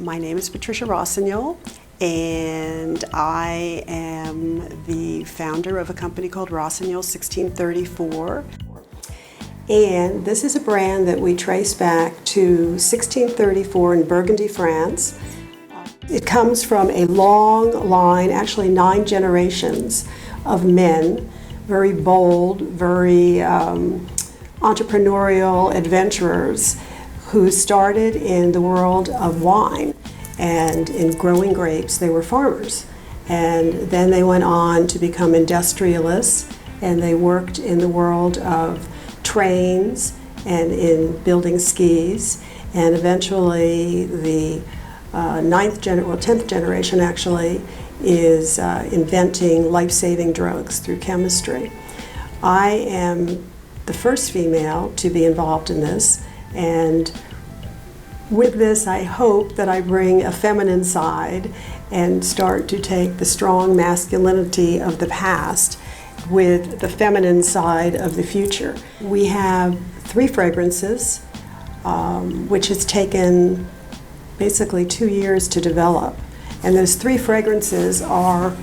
My name is Patricia Rossignol, and I am the founder of a company called Rossignol 1634. And this is a brand that we trace back to 1634 in Burgundy, France. It comes from a long line, actually 9 generations of men, very bold, very entrepreneurial adventurers who started in the world of wine, and in growing grapes they were farmers, and then they went on to become industrialists, and they worked in the world of trains and in building skis, and eventually the 10th generation actually is inventing life-saving drugs through chemistry. I am the first female to be involved in this, and with this I hope that I bring a feminine side and start to take the strong masculinity of the past with the feminine side of the future. We have 3 fragrances, which has taken basically 2 years to develop. And those 3 fragrances are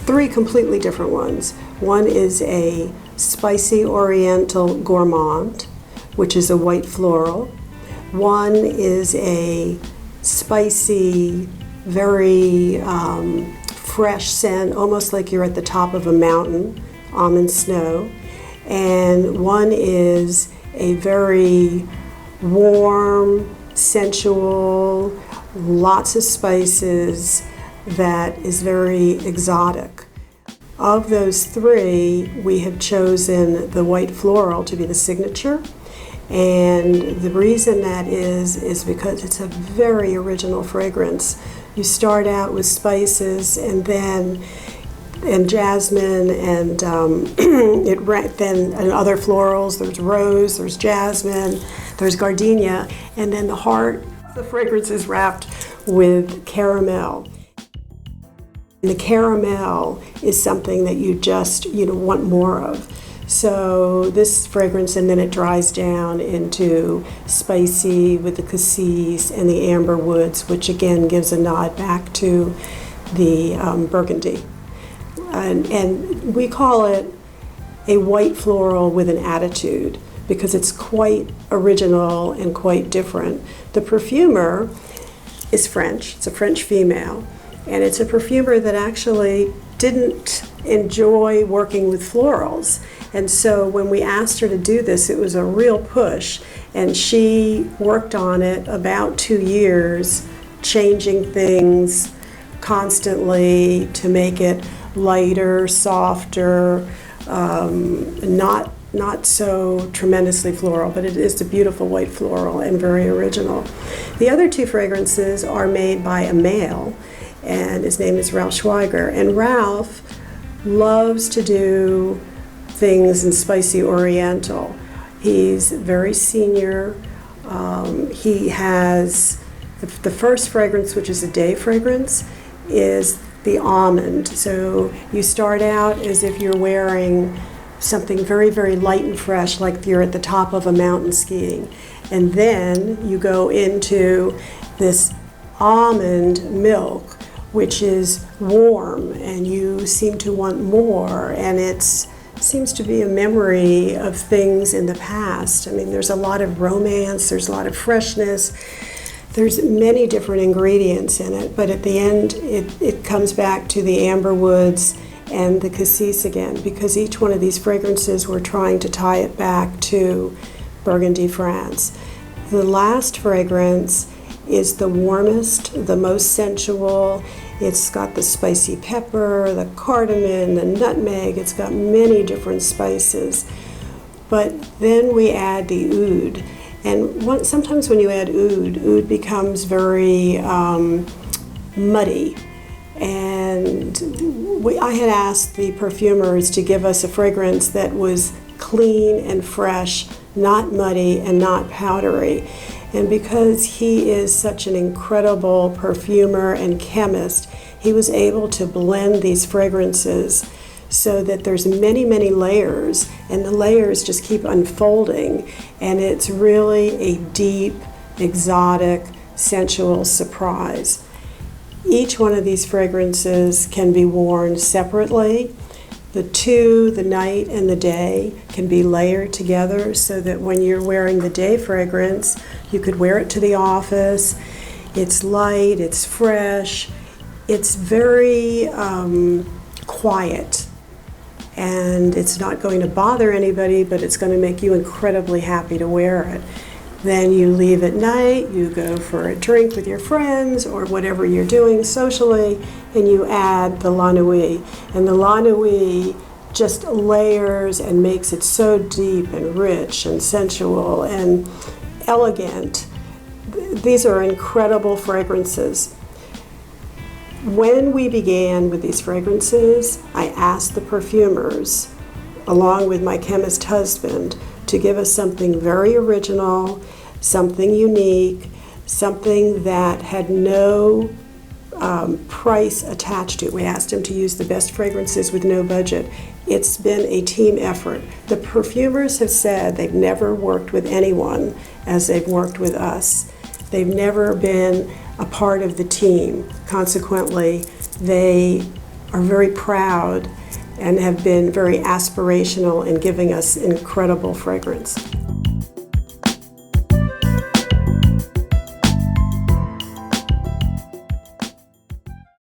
3 completely different ones. One is a spicy oriental gourmand, which is a white floral. One is a spicy, very fresh scent, almost like you're at the top of a mountain, almond snow. And one is a very warm, sensual, lots of spices, that is very exotic. Of those 3, we have chosen the white floral to be the signature. And the reason that is because it's a very original fragrance. You start out with spices and jasmine and then other florals. There's rose, there's jasmine, there's gardenia, and then the heart of the fragrance is wrapped with caramel. And the caramel is something that you just want more of. So this fragrance, and then it dries down into spicy with the cassis and the amber woods, which again gives a nod back to the Burgundy. And we call it a white floral with an attitude because it's quite original and quite different. The perfumer is French. It's a French female, and it's a perfumer that actually didn't enjoy working with florals. And so when we asked her to do this, it was a real push, and she worked on it about 2 years, changing things constantly to make it lighter, softer, not so tremendously floral, but it is a beautiful white floral and very original. The other 2 fragrances are made by a male, and his name is Ralph Schweiger. And Ralph loves to do things in spicy oriental. He's very senior. He has the first fragrance, which is a day fragrance, is the almond. So you start out as if you're wearing something very, very light and fresh, like you're at the top of a mountain skiing. And then you go into this almond milk, which is warm, and you seem to want more, and it seems to be a memory of things in the past. I mean, there's a lot of romance, there's a lot of freshness, there's many different ingredients in it, but at the end it comes back to the amber woods and the cassis again, because each one of these fragrances we're trying to tie it back to Burgundy, France. The last fragrance is the warmest, the most sensual. It's got the spicy pepper, the cardamom, the nutmeg. It's got many different spices. But then we add the oud. And sometimes when you add oud becomes very muddy. And I had asked the perfumers to give us a fragrance that was clean and fresh, not muddy and not powdery. And because he is such an incredible perfumer and chemist, he was able to blend these fragrances so that there's many, many layers, and the layers just keep unfolding, and it's really a deep, exotic, sensual surprise. Each one of these fragrances can be worn separately. The night and the day, can be layered together so that when you're wearing the day fragrance, you could wear it to the office. It's light, it's fresh, it's very quiet, and it's not going to bother anybody, but it's going to make you incredibly happy to wear it. Then you leave at night, you go for a drink with your friends or whatever you're doing socially, and you add the La Nuit. And the La Nuit just layers and makes it so deep and rich and sensual and elegant. These are incredible fragrances. When we began with these fragrances, I asked the perfumers, along with my chemist husband, to give us something very original, something unique, something that had no price attached to it. We asked him to use the best fragrances with no budget. It's been a team effort. The perfumers have said they've never worked with anyone as they've worked with us. They've never been a part of the team. Consequently, they are very proud and have been very aspirational in giving us incredible fragrance.